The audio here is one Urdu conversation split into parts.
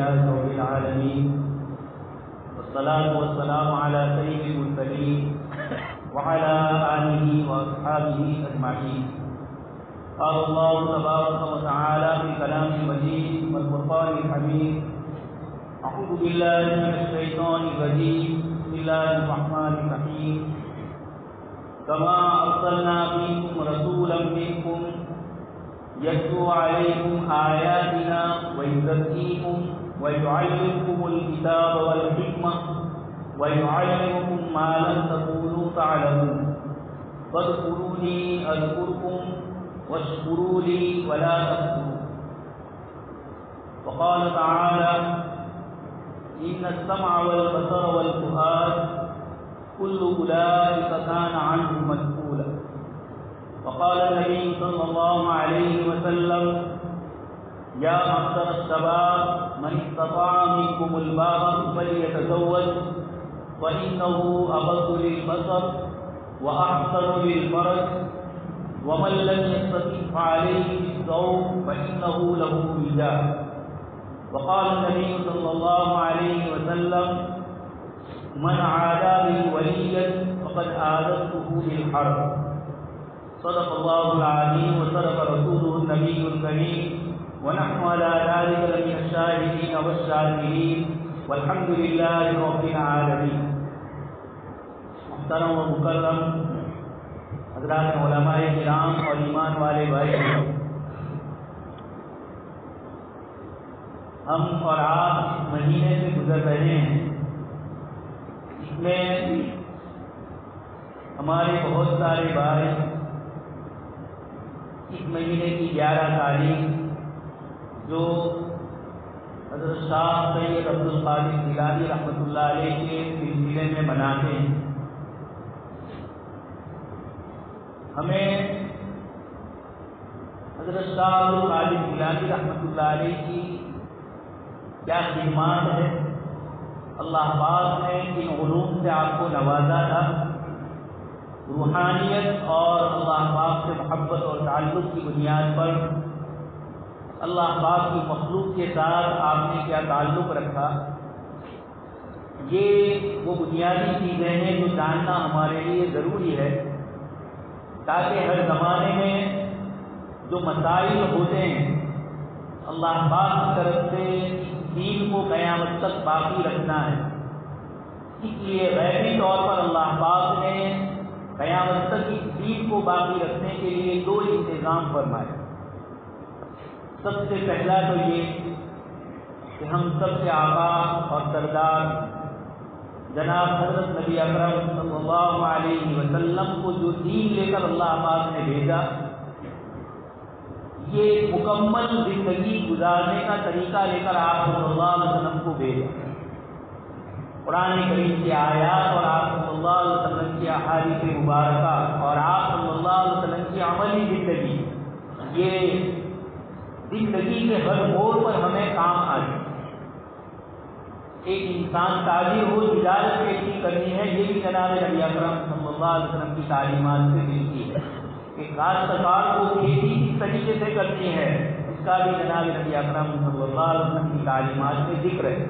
لله رب العالمين والصلاة والسلام على سيد المرسلين وعلى آله وأصحابه أجمعين. قال الله تبارك وتعالى في كلامه المجيد والفرقان الحميد: أعوذ بالله من الشيطان الرجيم. بسم الله الرحمن الرحيم. كما أرسلنا فيكم رسولا منكم يتلو عليكم آياتنا ويزكيكم ويعلمكم الكتاب والحكمة ويعلمكم ما لم تكونوا تعلمون فاذكروني أذكركم واشكروا لي ولا تكفرون. وقال تعالى: إن السمع والبصر والفؤاد كل أولئك كان عنه مسؤولا. وقال النبي صلى الله عليه وسلم: يا معشر الشباب من استطاع منكم الباءة فليتزوج فإنه أغض للبصر وأحسن للفرج ومن لم يستطع فعليه بالصوم فإنه له وجاء. وقال النبي صلى الله عليه وسلم: من عادى لي وليا فقد آذنته بالحرب. صدق الله العظيم وصدق رسوله النبي الكريم ونحن على ذلك لمن الشاهدين والشاكرين والحمد لله رب العالمين. محترم و مکرم حضرات علماء کرام اور ایمان والے بھائی، ہم اور آپ اس مہینے سے گزر رہے ہیں. اس میں ہمارے بہت سارے بھائی اس مہینے کی 11 تاریخ جو حضرت شاہ سید عبد القادر جیلانی رحمۃ اللہ علیہ کے سلسلے میں مناتے ہیں. ہمیں حضرت شاہ عبد القادر جیلانی رحمۃ اللہ علیہ کی کیا خدمات ہے، اللہ پاک نے ان علوم سے آپ کو نوازا تھا. روحانیت اور اللہ پاک سے محبت اور تعلق کی بنیاد پر اللہ پاک کی مخلوق کے ساتھ آپ نے کیا تعلق رکھا، یہ وہ بنیادی چیزیں ہیں جو جاننا ہمارے لیے ضروری ہے، تاکہ ہر زمانے میں جو مسائل ہوتے ہیں اللہ پاک کی طرف سے دین کو قیامت تک باقی رکھنا ہے. اس لیے غیبی طور پر اللہ پاک نے قیامت تک اس دین کو باقی رکھنے کے لیے 2 انتظام فرمائے. سب سے پہلا تو یہ کہ ہم سب سے آقا اور سردار جناب حضرت نبی اکرم صلی اللہ علیہ وسلم کو جو دین لے کر اللہ پاک نے بھیجا، یہ مکمل زندگی گزارنے کا طریقہ لے کر آپ صلی اللہ علیہ وسلم کو بھیجا. قرآن کریم کی آیات اور آپ صلی اللہ علیہ وسلم کی احادیث مبارکہ اور آپ صلی اللہ علیہ وسلم کی عملی زندگی، یہ زندگی کے ہر موڑ پر ہمیں کام آئے. ایک انسان تاجر ہو، تجارت کیسی کرنی ہے، یہ بھی جناب نبی اکرم صلی اللہ علیہ وسلم کی تعلیمات سے ملتی ہے. کہ کاشتکار کو کھیتی کس طریقے سے کرنی ہے، اس کا بھی جناب نبی اکرم صلی اللہ علیہ وسلم کی تعلیمات میں ذکر ہے.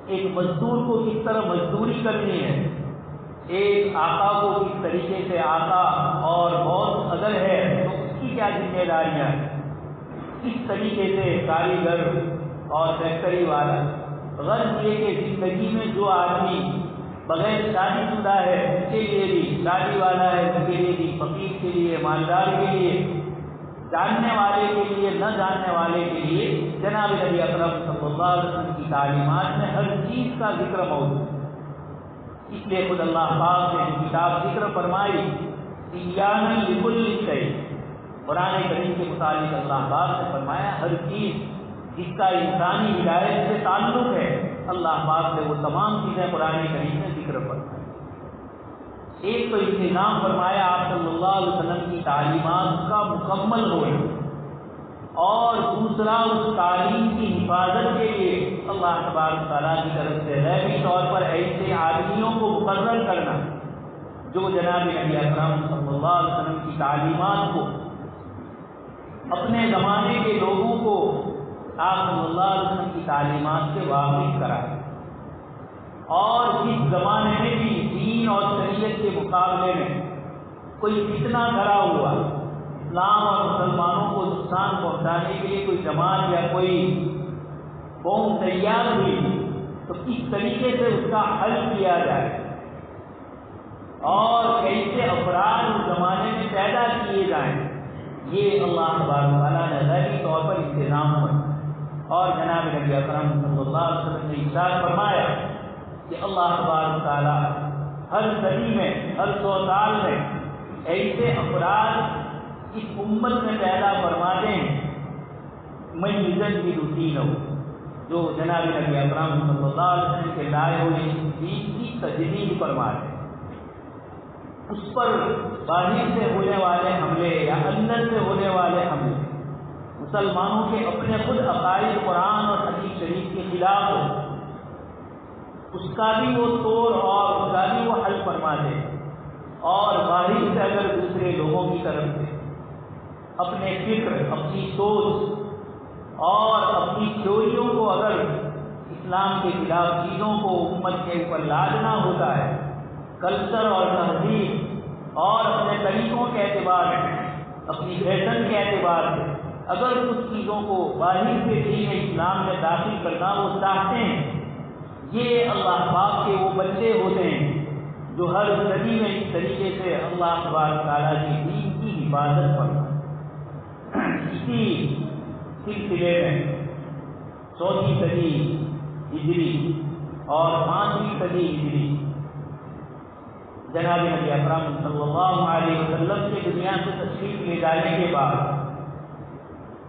ایک مزدور کو کس طرح مزدوری کرنی ہے، ایک آقا کو کس طریقے سے آقا اور بہت اگر ہے تو اس کی کیا ذمہ داریاں ہیں، کس طریقے سے کاریگر اور فیکٹری والا. غرض یہ کہ زندگی میں جو آدمی بغیر شادی شدہ ہے اس کے لیے بھی، شادی والا ہے اس کے لیے بھی، فقیر کے لیے، مالدار کے لیے، جاننے والے کے لیے، نہ جاننے والے کے لیے جناب نبی اکرم صلی اللہ علیہ وسلم کی تعلیمات میں ہر چیز کا ذکر موجود ہے. اس لیے خود اللہ پاک نے جو کتاب ذکر فرمائی تبیانا لکل شیء، قرآن کریم کے متعلق اللہ پاک نے فرمایا ہر چیز جس کا انسانی ہدایت سے تعلق ہے اللہ پاک نے وہ تمام چیزیں قرآن کریم میں ذکر فرمائی. ایک تو انتظام فرمایا آپ صلی اللہ علیہ وسلم کی تعلیمات کا مکمل ہونا، اور دوسرا اس تعلیم کی حفاظت کے لیے اللہ تبارک تعالیٰ کی طرف سے غیبی طور پر ایسے آدمیوں کو مقرر کرنا جو جناب نبی اکرم صلی اللہ علیہ وسلم کی تعلیمات کو اپنے زمانے کے لوگوں کو آپ صلی اللہ علیہ وسلم کی تعلیمات سے واقف کرائے، اور جس زمانے میں بھی دین اور شریعت کے مقابلے میں کوئی فتنہ کھڑا ہوا، اسلام اور مسلمانوں کو نقصان پہنچانے کے لیے کوئی جماعت یا کوئی قوم تیار ہوئی، تو کس طریقے سے اس کا حل کیا جائے اور کیسے افراد اس زمانے میں پیدا کیے جائیں، یہ اللہ تبارک و تعالیٰ نے ظاہری طور پر انتظام کیا۔ اور جناب نبی اکرم صلی اللہ علیہ وسلم نے ارشاد فرمایا کہ اللہ تبارک و تعالیٰ ہر صدی میں، ہر 100 سال میں ایسے افراد اس امت میں پیدا فرماتے ہیں میں کی روٹین ہو، جو جناب نبی اکرم صلی اللہ علیہ وسلم کے لائے ہوئے دین کی تجدید فرماتے ہیں، اس پر باہر سے ہونے والے حملے یا اندر سے ہونے والے حملے، مسلمانوں کے اپنے خود عقائد قرآن اور حدیث شریف کے خلاف ہو، اس کا بھی وہ توڑ اور اس کا بھی وہ حل فرما دے، اور باہر سے اگر دوسرے لوگوں کی طرف سے اپنے فکر، اپنی سوچ اور اپنی تھیوریوں کو اگر اسلام کے خلاف چیزوں کو امت کے اوپر لادنا ہوتا ہے، کلچر اور تہذیب اور اپنے طریقوں کے اعتبار سے، اپنی فیشن کے اعتبار سے اگر کچھ چیزوں کو باہر سے دین اسلام میں داخل کرنا وہ چاہتے ہیں، یہ اللہ پاک کے وہ بندے ہوتے ہیں جو ہر صدی میں اس طریقے سے اللہ تبارک تعالیٰ کی دین کی حفاظت کرتا ہے۔ اسی سلسلے میں 4ویں صدی ہجری اور 5ویں صدی ہجری جناب نبی اکرم صلی اللہ علیہ وسلم کے دنیا سے تشریف لے جانے کے بعد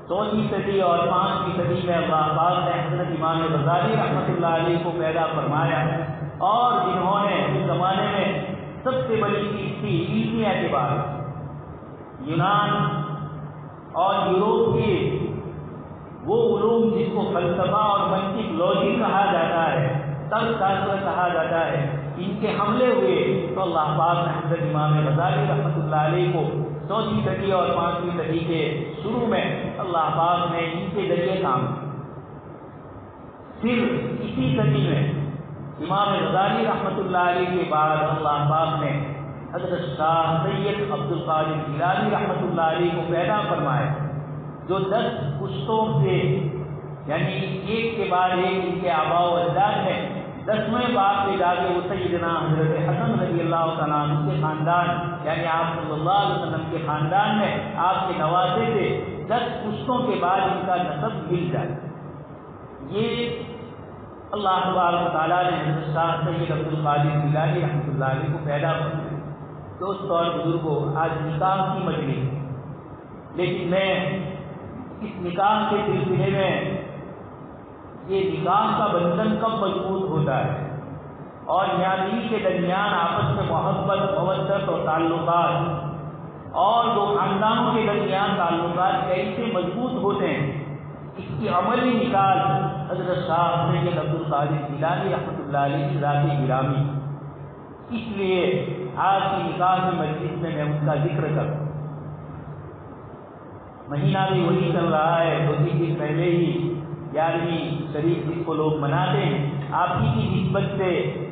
4ویں صدی اور 5ویں صدی میں اللہ پاک نے حضرت امام غزالی رحمۃ اللہ علیہ کو پیدا فرمایا، اور جنہوں نے اس زمانے میں سب سے بڑی چیز تھی علمی اعتبار، یونان اور یوروپ کے وہ علوم جس کو فلسفہ اور منطق لوجک کہا جاتا ہے، طرز شاستر کہا جاتا ہے، ان کے حملے ہوئے تو اللہ پاک نے حضرت امام غزالی رحمۃ اللہ علیہ کو 4ویں صدی اور 5ویں صدی کے شروع میں اللہ پاک نے ان کے ذریعے کام کیا۔ پھر اسی صدی میں امام غزالی رحمۃ اللہ علیہ کے بعد اللہ پاک نے حضرت شاہ سید عبد القادر جیلانی رحمۃ اللہ علیہ کو پیدا فرمایا، جو 10 پشتوں سے یعنی ایک کے بعد ایک ان کے آباء و اجداد میں 10ویں باب پہ جا کے وہ سیدنا حضرت حسن رضی اللہ تعالیٰ عنہ کے خاندان یعنی آپ صلی اللہ علیہ وسلم کے خاندان میں آپ کے نوازے سے 10 پشتوں کے بعد ان کا نسب مل جائے۔ یہ اللہ تبارک و تعالیٰ نے حضرت شاہ سید عبد القادر جیلانی رحمۃ اللہ علیہ کو پیدا فرمایا۔ دوستوں اور بزرگوں، آج نکاح کی مجلس ہے، لیکن میں اس نکاح کے سلسلے میں یہ نکاح کا بندھن کب مضبوط ہوتا ہے اور میاں بیوی کے درمیان آپس میں محبت، مودت اور تعلقات اور دو خاندانوں کے درمیان تعلقات کیسے مضبوط ہوتے ہیں، اس کی عملی مثال حضرت شاہ سید عبد القادر جیلانی رحمۃ اللہ علیہ کی ذات گرامی، اس لیے آج کی نکاح کی مجلس میں میں ان کا ذکر کروں۔ مہینہ بھی وہی چل رہا ہے، 2-3 دن پہلے ہی 11ویں شریف جس کو لوگ مناتے ہیں، آپ ہی کی نسبت سے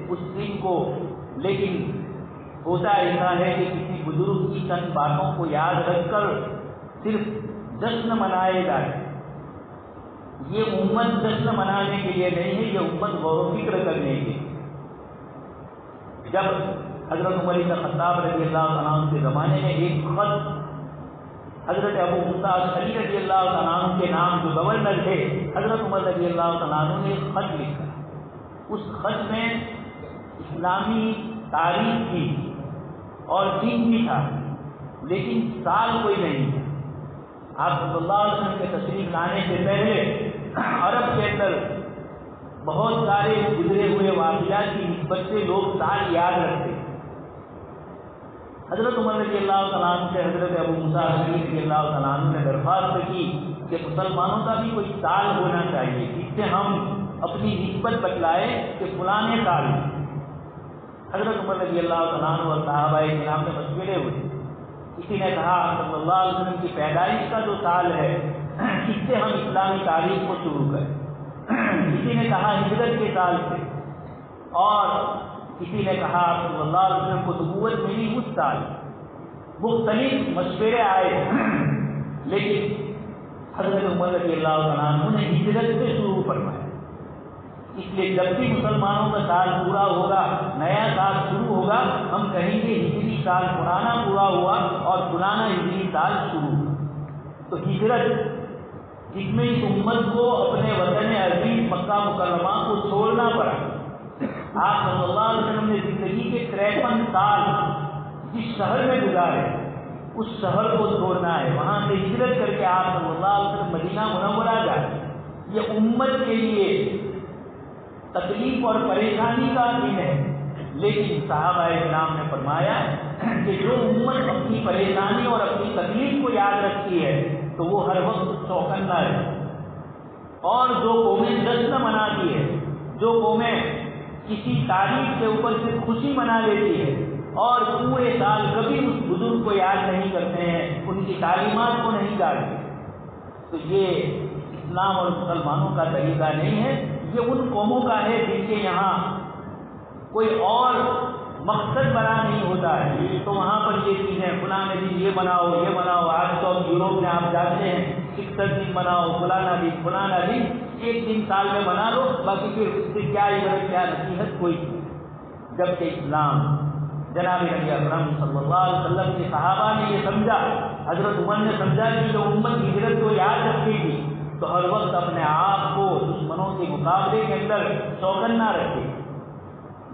اس دن کو، لیکن ہوتا ایسا ہے کہ کسی بزرگ کی چند باتوں کو یاد رکھ کر صرف جشن منائے جائے۔ یہ امت جشن منانے کے لیے نہیں ہے، یہ امت غور و فکر کرنے کے۔ جب حضرت عمر بن خطاب رضی اللہ تعالیٰ عنہ کے زمانے میں ایک خط حضرت ابو موسیٰ اشعری رضی اللہ تعالیٰ عنہ کے نام جو گورنر تھے، حضرت عمر رضی اللہ تعالیٰ عنہ نے ایک خط لکھا، اس خط میں اسلامی تاریخ تھی اور دین بھی تھا، لیکن سال کوئی نہیں تھا۔ آپ صلی اللہ علیہ وسلم کے تشریف لانے سے پہلے عرب کے اندر بہت سارے گزرے ہوئے واقعات کی نسبت سے لوگ سال یاد رکھتے۔ حضرت عمر رضی اللہ تعالیٰ عنہ سے حضرت ابو موسیٰ اشعری رضی اللہ تعالیٰ عنہ نے درخواست کی کہ مسلمانوں کا بھی کوئی سال ہونا چاہیے جس سے ہم اپنی نسبت بتلائے کہ فلاں سال۔ حضرت عمر رضی اللہ تعالیٰ عنہ اور صحابہ کرام میں مشورے ہوئے، کسی نے کہا صلی اللہ علیہ وسلم کی پیدائش کا جو سال ہے اس سے ہم اسلامی تاریخ کو شروع کریں. کسی نے کہا ہجرت کے سال سے، اور کسی نے کہا صلی اللہ علیہ وسلم کو نبوت ملی اس سال. مختلف مشورے آئے، لیکن حضرت عمر رضی اللہ عنہ نے ہجرت سے شروع فرمایا. اس لیے جب بھی مسلمانوں کا سال پورا ہوگا، نیا سال شروع ہوگا، ہم کہیں گے ہجری سال پرانا پورا ہوا اور پرانا ہجری سال شروع ہوا. تو ہجرت جس میں اس امت کو اپنے وطن عزیز مکہ مکرمہ کو چھوڑنا پڑا. آپ صلی اللہ علیہ وسلم نے زندگی کے 53 سال جس شہر میں گزارے، اس شہر کو چھوڑنا ہے. وہاں سے ہجرت کر کے آپ صلی اللہ علیہ وسلم مدینہ منورہ جائے. یہ امت کے لیے تکلیف اور پریشانی کا دن ہے، لیکن صحابہ کرام نے فرمایا کہ جو امت اپنی پریشانی اور اپنی تکلیف کو یاد رکھتی ہے تو وہ ہر وقت چوکنا ہے. اور جو قومیں جشن مناتی ہے، جو قومیں کسی تاریخ کے اوپر سے خوشی منا لیتی ہے اور پورے سال کبھی اس بزرگ کو یاد نہیں کرتے ہیں، ان کی تعلیمات کو نہیں جانتے، تو یہ اسلام اور مسلمانوں کا طریقہ نہیں ہے. یہ ان قوموں کا ہے جن کے یہاں کوئی اور مقصد بنا نہیں ہوتا ہے، تو وہاں پر یہ چیزیں فلاں دن یہ بناؤ یہ بناؤ. آج تو یوروپ میں آپ جانتے ہیں 61 دن بناؤ، فلانا دن، ایک دن سال میں بنا لو، باقی پھر اس سے کیا عبرت کیا نصیحت کوئی نہیں. جبکہ اسلام جناب نبی اکرم صلی اللہ علیہ وسلم کے صحابہ نے یہ سمجھا، حضرت عمر نے سمجھا کہ جو امت ہجرت کو یاد رکھے گی تو ہر وقت اپنے آپ کو دشمنوں کے مقابلے کے اندر چوکنا رکھے.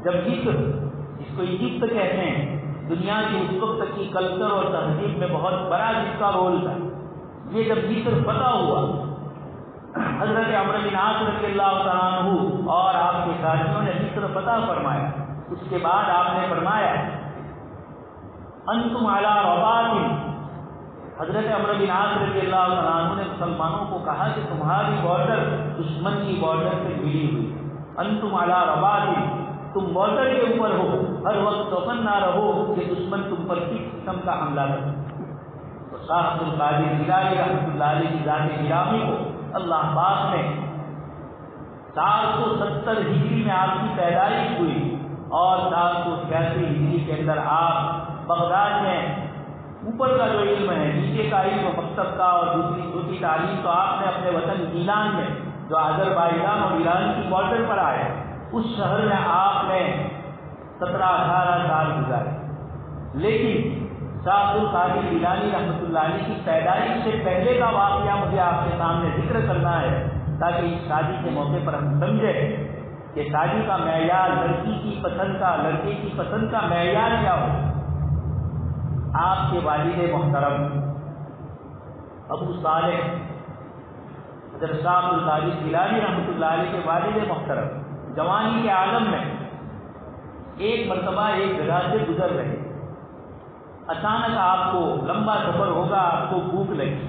جب ذکر، جس کو ایجپٹ کہتے ہیں، دنیا کی اس وقت کی کلچر اور تہذیب میں بہت بڑا جس کا رول تھا، یہ جب ذکر فتح ہوا، حضرت عمرو بن عاص رضی اللہ تعالیٰ عنہ اور آپ کے ساتھیوں نے ذکر فتح فرمایا. اس کے بعد آپ نے فرمایا انتم علی رباط. حضرت عمرو بن عاص رضی اللہ تعالیٰ عنہ نے مسلمانوں کو کہا کہ تمہاری بارڈر دشمن کی بارڈر سے ملی ہوئی. انتم علی رباط، تم بارڈر کے اوپر ہو، ہر وقت چوکنا رہو کہ دشمن تم پر کس قسم کا حملہ کرے. تو شاہ عبد القادر جیلانی رحمۃ اللہ علیہ کی ذات گرامی کو اللہ پاک نے 470 ہجری میں آپ کی پیدائش ہوئی اور 486 ہجری کے اندر آپ بغداد میں اوپر کا جو علم ہے، نیچے کا علم مکتب کا اور دوسری چھوٹی تعلیم تو آپ نے اپنے وطن گیلان میں جو آذربائیجان اور ایران کی بارڈر پر آئے، اس شہر میں آپ نے 17-18 سال گزارے. لیکن شاہ عبد القادر جیلانی رحمۃ اللہ علیہ کی پیدائش سے پہلے کا واقعہ مجھے آپ کے سامنے ذکر کرنا ہے تاکہ اس شادی کے موقع پر ہم سمجھیں کہ شادی کا معیار، لڑکی کی پسند کا، لڑکے کی پسند کا معیار کیا ہو. آپ کے والد محترم ابو صالح حضرت شاہ عبد القادر جیلانی رحمۃ اللہ علیہ کے والد محترم جوانی کے عالم میں ایک مرتبہ ایک جگہ سے گزر رہے. اچانک آپ کو لمبا سفر ہوگا، آپ کو بھوک لگی.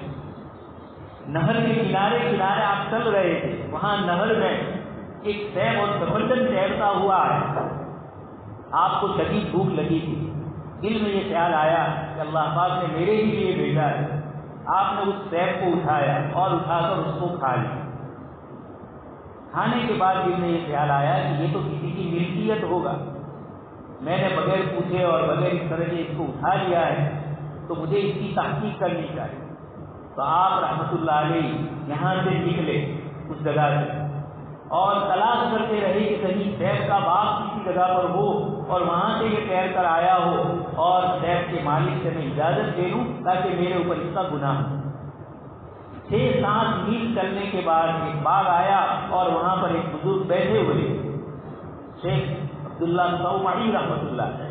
نہر کے کنارے کنارے آپ چل رہے تھے، وہاں نہر میں ایک سیب اور سفرجن تیرتا ہوا ہے. آپ کو شدید بھوک لگی تھی. دل میں یہ خیال آیا کہ اللہ پاک نے میرے ہی لیے بھیجا ہے. آپ نے اس سیب کو اٹھایا اور اٹھا کر اس کو کھا لیا. کھانے کے بعد دل میں یہ خیال آیا کہ یہ تو کسی کی ملکیت ہوگا، میں نے بغیر پوچھے اور بغیر اس طرح سے اس کو اٹھا لیا ہے، تو مجھے اس کی تحقیق کرنی چاہیے. تو آپ رحمۃ اللہ علیہ یہاں سے نکلے اس جگہ سے اور تلاش کرتے رہے کہ کہیں سیب کا باغ کسی جگہ پر ہو اور وہاں سے یہ تیر کر آیا ہو اور سیب کے مالک سے میں اجازت دے لوں تاکہ میرے اوپر اس کا گناہ ہو. 6-7 میل چلنے کے بعد ایک باغ آیا اور وہاں پر ایک بزرگ بیٹھے ہوئے، شیخ عبداللہ صومعی رحمۃ اللہ علیہ.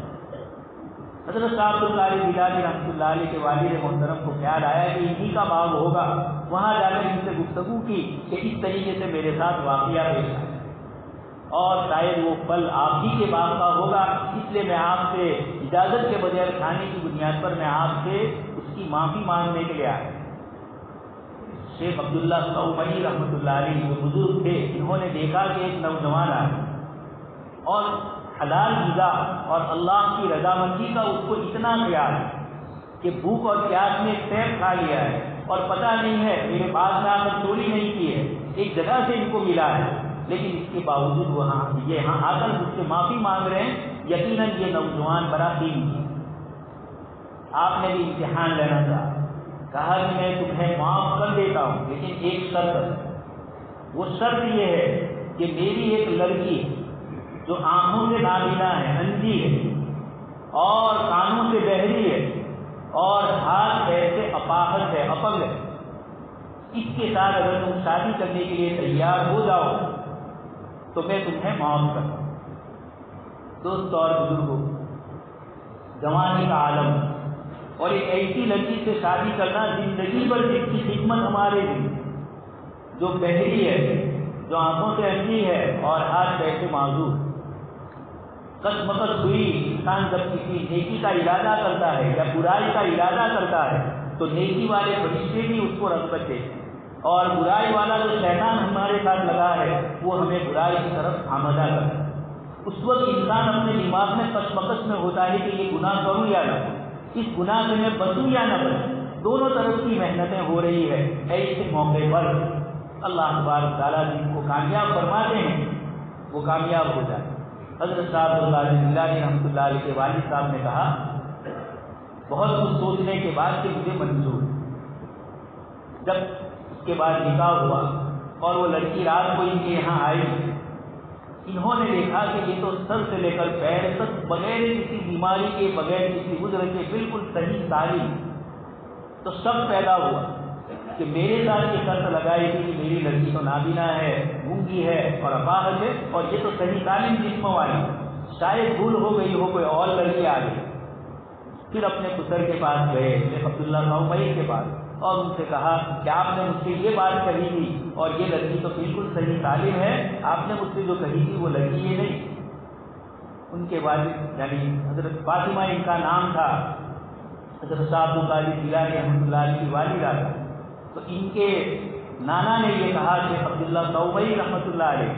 حضرت شاہ عبد القادر جیلانی رحمۃ اللہ علیہ کے والد محترم کو خیال آیا کہ انہی کا باغ ہوگا. وہاں جا کر ان سے گفتگو کی کہ اس طریقے سے میرے ساتھ واقعہ پیش آیا اور شاید وہ پھل آپ ہی کے باغ کا ہوگا، اس لیے میں آپ سے اجازت کے بغیر کھانے کی بنیاد پر میں آپ سے اس کی معافی مانگنے کے لیے آیا. شیخ عبداللہ صومعی رحمۃ اللہ علیہ جو بزرگ تھے، انہوں نے دیکھا کہ ایک نوجوان آیا اور حلال غذا اور اللہ کی رضامندی کا اس کو اتنا خیال ہے کہ بھوک اور پیاس میں سیب کھا لیا ہے اور پتہ نہیں ہے میرے پاس میں آ کر چوری نہیں کی ہے، ایک جگہ سے ان کو ملا ہے، لیکن اس کے باوجود وہ یہاں آ کر مجھ سے معافی مانگ رہے ہیں، یقیناً یہ نوجوان بڑا قیمتی ہے۔ آپ نے بھی امتحان لینا تھا، کہا کہ میں تمہیں معاف کر دیتا ہوں، لیکن ایک شرط ہے، وہ شرط یہ ہے کہ میری ایک لڑکی جو آنکھوں سے نابینا ہے، اندھی ہے اور کانوں سے بہری ہے اور ہاتھ ایسے اپاہج ہے، اپنگ ہے، اس کے ساتھ اگر تم شادی کرنے کے لیے تیار ہو جاؤ تو میں تمہیں معاف کرتا ہوں۔ دوستو اور بزرگوں، جوانی کا عالم اور ایک ایسی لڑکی سے شادی کرنا زندگی بھر جس کی خدمت ہمارے لیے، جو بہری ہے، جو آنکھوں سے اندھی ہے اور ہاتھ پیر سے معذور، قسمت ہوئی انسان جب کسی نیکی کا ارادہ کرتا ہے یا برائی کا ارادہ کرتا ہے تو نیکی والے فرشتے بھی اس کو رغبت دیتے ہیں، اور برائی والا جو شیطان ہمارے ساتھ لگا ہے وہ ہمیں برائی کی طرف آمادہ کرتا ہے۔ اس وقت انسان اپنے دماغ میں کشمکش میں ہوتا ہے کہ یہ گناہ کروں یا نہ کروں، اس گناہ سے میں بچوں یا نہ بچوں، دونوں طرف کی محنتیں ہو رہی ہے۔ ایسے موقع پر اللہ تبارک تعالیٰ جن کو کامیاب فرماتے ہیں وہ کامیاب ہو جائے۔ حضرت صاحب رحمۃ اللہ علیہ کے والد صاحب نے کہا بہت کچھ سوچنے کے بعد کہ مجھے منظور۔ جب اس کے بعد نکاح ہوا اور وہ لڑکی رات کو ان کے یہاں آئی، انہوں نے دیکھا کہ یہ تو سر سے لے کر پیر تک بغیر کسی بیماری کے، بغیر کسی عذر کے بالکل صحیح سالم، تو شک پیدا ہوا کہ میرے ساتھ یہ شرط لگائی تھی کہ میری لڑکی تو نابینا ہے، گونگی ہے اور اپاہج ہے، اور یہ تو صحیح سالم جسم والی، شاید بھول ہو گئی ہو، کوئی اور لڑکی آ گئی۔ پھر اپنے خسر کے پاس گئے، شیخ عبداللہ نومئی کے پاس، اور ان سے کہا کہ آپ نے مجھ سے یہ بات کہی تھی اور یہ لڑکی تو بالکل صحیح تعلیم ہے، آپ نے مجھ سے جو کہی تھی وہ لڑکی یہ نہیں۔ ان کے والد یعنی حضرت فاطمہ ان کا نام تھا، حضرت صاحب القادری جیلانی رحمۃ اللہ علیہ کی والدہ تھا، تو ان کے نانا نے یہ کہا شیخ عبداللہ نومئی رحمۃ اللہ علیہ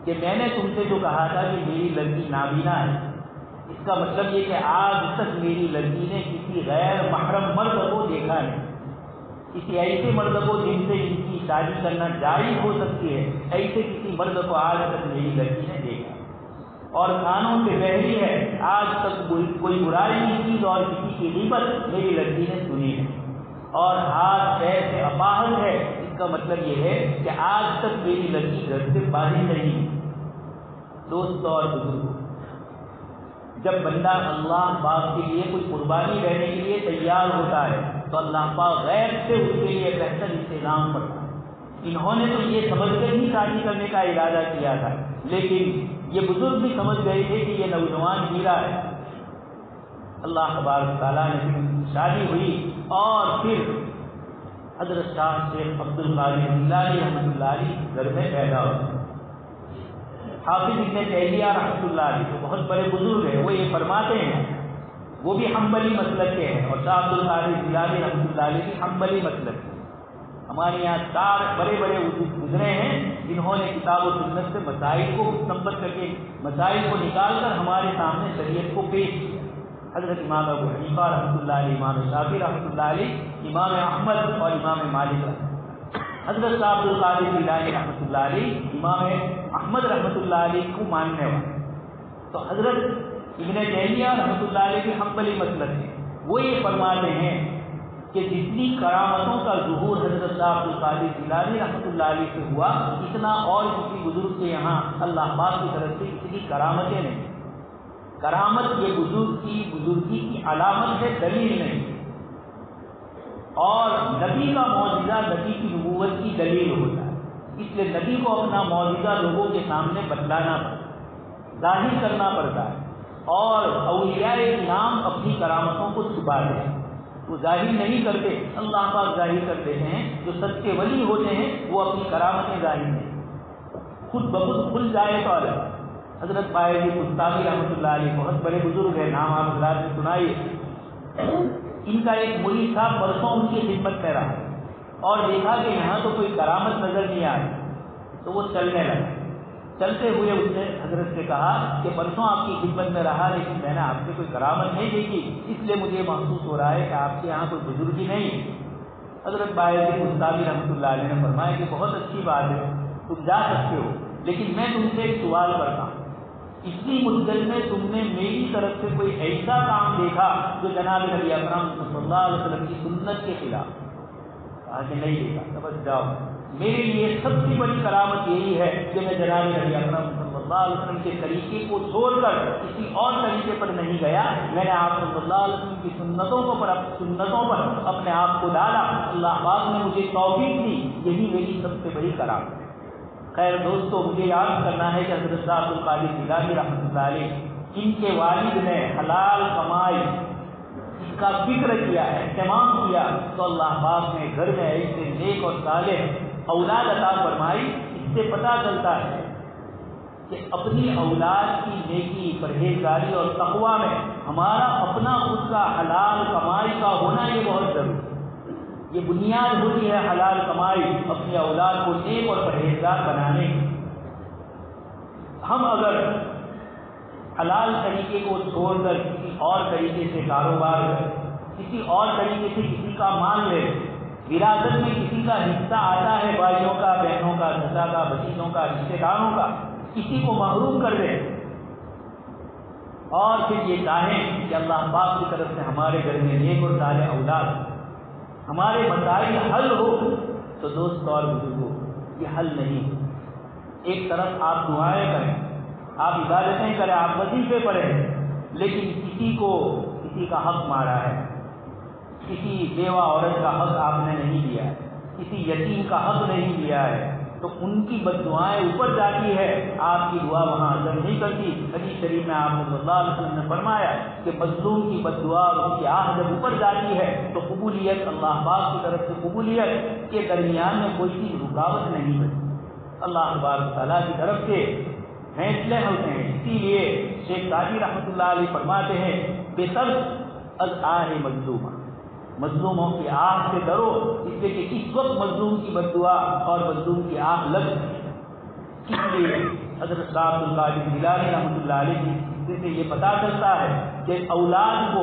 کہ میں نے تم سے جو کہا تھا کہ میری لڑکی نابینا ہے، اس کا مطلب یہ کہ آج تک میری لڑکی نے کسی غیر محرم مرد کو دیکھا نہیں، کسی ایسے مرد کو جن سے ان کی شادی کرنا جائز ہو سکتی ہے، ایسے کسی مرد کو آج تک میری لڑکی نے دیکھا، اور کانوں سے بہری ہے، آج تک کوئی برائی کی چیز اور کسی کی غیبت میری لڑکی نے سنی ہے، اور ہاتھ پیر سے اپاہج ہے، اس کا مطلب یہ ہے کہ آج تک میری لڑکی گھر سے باہر نہیں۔ دوستو اور بزرگوں، جب بندہ اللہ پاک کے لیے کوئی قربانی دینے کے لیے تیار ہوتا ہے تو اللہ پاک غیب سے اس کے لیے بہتر انتظام کرتا ہے۔ انہوں نے تو یہ سمجھ کر ہی شادی کرنے کا ارادہ کیا تھا، لیکن یہ بزرگ بھی سمجھ گئے تھے کہ یہ نوجوان ہیرا ہے۔ اللہ تبارک تعالیٰ نے شادی ہوئی اور پھر حضرت شاہ شیخ عبد القادر جیلانی رحمۃ اللہ علیہ گھر میں پیدا ہوئے۔ حافظ ابن تیمیہ رحمۃ اللہ علیہ جو بہت بڑے بزرگ ہیں، وہ یہ فرماتے ہیں، وہ بھی حنبلی مسلک کے ہیں، اور شاہ عبد القادر جیلانی رحمۃ اللہ علیہ بھی حنبلی مسلک کے۔ ہمارے یہاں 4 بڑے بڑے گزرے ہیں جنہوں نے کتاب و سنت سے مسائل کو مستنبط کر کے، مسائل کو نکال کر ہمارے سامنے شریعت کو پیش کیا۔ حضرت امام ابو حنیفہ رحمۃ اللہ علیہ، امام شافعی رحمۃ اللہ علیہ، امام احمد اور امام مالک رحمۃ اللہ علیہ، حضرت صاحب القادر جیلانی رحمۃ اللہ علیہ، امام احمد رحمۃ اللہ علیہ کو ماننے والے۔ تو حضرت ابن تیمیہ رحمۃ اللہ علیہ کے حنبلی مسلک ہے، وہ یہ فرماتے ہیں کہ جتنی کرامتوں کا ظہور حضرت صاحب القادر جیلانی رحمۃ اللہ علیہ سے ہوا، اتنا اور کسی بزرگ کے یہاں اللہ پاک کی طرف سے اتنی کرامتیں نہیں۔ کرامت یہ بزرگی کی علامت ہے، دلیل نہیں، اور نبی کا معجزہ نبی کی نبوت کی دلیل ہوتا ہے، اس لیے نبی کو اپنا معجزہ لوگوں کے سامنے بتلانا پڑتا ہے، ظاہر کرنا پڑتا ہے، اور اولیاء کرام اپنی کرامتوں کو چھپاتے ہیں، وہ ظاہر نہیں کرتے، اللہ پاک ظاہر کر دیتے ہیں۔ جو سچ کے ولی ہوتے ہیں وہ اپنی کرامتیں ظاہر نہیں، خود بخود کھل جائے تو الگ۔ حضرت باجی کستامی رحمۃ اللہ علیہ بہت بڑے بزرگ ہیں، نام آپ حضرات نے سنائیے۔ ان کا ایک مرید صاحب برسوں ان کی خدمت میں رہا اور دیکھا کہ یہاں تو کوئی کرامت نظر نہیں آ رہی، تو وہ چلنے لگا۔ چلتے ہوئے اس نے حضرت سے کہا کہ برسوں آپ کی خدمت میں رہا لیکن میں نے آپ سے کوئی کرامت نہیں دیکھی، اس لیے مجھے محسوس ہو رہا ہے کہ آپ کے یہاں کوئی بزرگی نہیں۔ حضرت باعث مستاوی رحمۃ اللہ علیہ نے فرمایا کہ بہت اچھی بات ہے، تم جا سکتے ہو، لیکن میں تم سے ایک سوال کرتا ہوں، اتنی مدت میں تم نے میری طرف سے کوئی ایسا کام دیکھا جو جناب نبی اکرم صلی اللہ علیہ وسلم کی سنت کے خلاف؟ کہا کہ نہیں دیکھا۔ تو بس جاؤ، میرے لیے سب سے بڑی کرامت یہی ہے کہ میں جناب نبی اکرم صلی اللہ علیہ وسلم کے طریقے کو چھوڑ کر کسی اور طریقے پر نہیں گیا، میں نے آپ صلی اللہ علیہ وسلم کی سنتوں پر اپنے آپ کو ڈالا، اللہ پاک نے مجھے توفیق دی، یہی میری سب سے بڑی کرامت ہے۔ خیر دوستو، مجھے یاد کرنا ہے کہ حضرت صاحب عبد القادر جیلانی رحمۃ اللہ علیہ، ان کے والد نے حلال کمائی اس کا فکر کیا، اہتمام کیا، تو اللہ پاک نے گھر میں ایسے نیک اور صالح اولاد عطا فرمائی۔ اس سے پتہ چلتا ہے کہ اپنی اولاد کی نیکی، پرہیزگاری اور تقویٰ میں ہمارا اپنا خود کا حلال کمائی کا ہونا یہ بہت ضروری ہے۔ یہ بنیاد ہوتی ہے حلال کمائی اپنی اولاد کو نیک اور پرہیزگار بنانے کی۔ ہم اگر حلال طریقے کو چھوڑ کر کسی اور طریقے سے کاروبار کریں، کسی اور طریقے سے کسی کا مال لے، وراثت میں کسی کا حصہ آتا ہے، بھائیوں کا، بہنوں کا، چچا کا، بھتیجوں کا، رشتے داروں کا، کسی کو محروم کر دیں اور پھر یہ چاہیں کہ اللہ پاک کی طرف سے ہمارے گھر میں نیک اور صالح اولاد، ہمارے مسائل حل ہو، تو دوست اور بزرگوں یہ حل نہیں ہو۔ ایک طرف آپ دعائیں کریں، آپ عبادتیں کریں، آپ وظیفے پڑھیں، لیکن کسی کا حق مارا ہے، کسی بیوہ عورت کا حق آپ نے نہیں دیا ہے، کسی یتیم کا حق نہیں دیا ہے، تو ان کی بد دعائیں اوپر جاتی ہے، آپ کی دعا وہاں اثر نہیں کرتی۔ حدیث شریف میں آپ صلی اللہ علیہ وسلم نے فرمایا کہ مظلوم کی بد دعا اور اس کی آہ جب اوپر جاتی ہے تو قبولیت، اللہ پاک کی طرف سے قبولیت کے درمیان میں کوئی چیز رکاوٹ نہیں بنتی، اللہ تبارک تعالیٰ کی طرف سے فیصلے ہوتے ہیں۔ اسی لیے شیخ سعدی رحمۃ اللہ علیہ فرماتے ہیں بے ترس از آہ مظلومہ، مظلوموں کی آہ سے ڈرو، اس لیے کہ اس وقت مظلوم کی بد دعا اور مظلوم کی آہ لگ سکتی ہے۔ اس لیے حضرت صاحب عبد القادر جیلانی رحمۃ اللہ علیہ کی سے یہ پتہ چلتا ہے کہ اولاد کو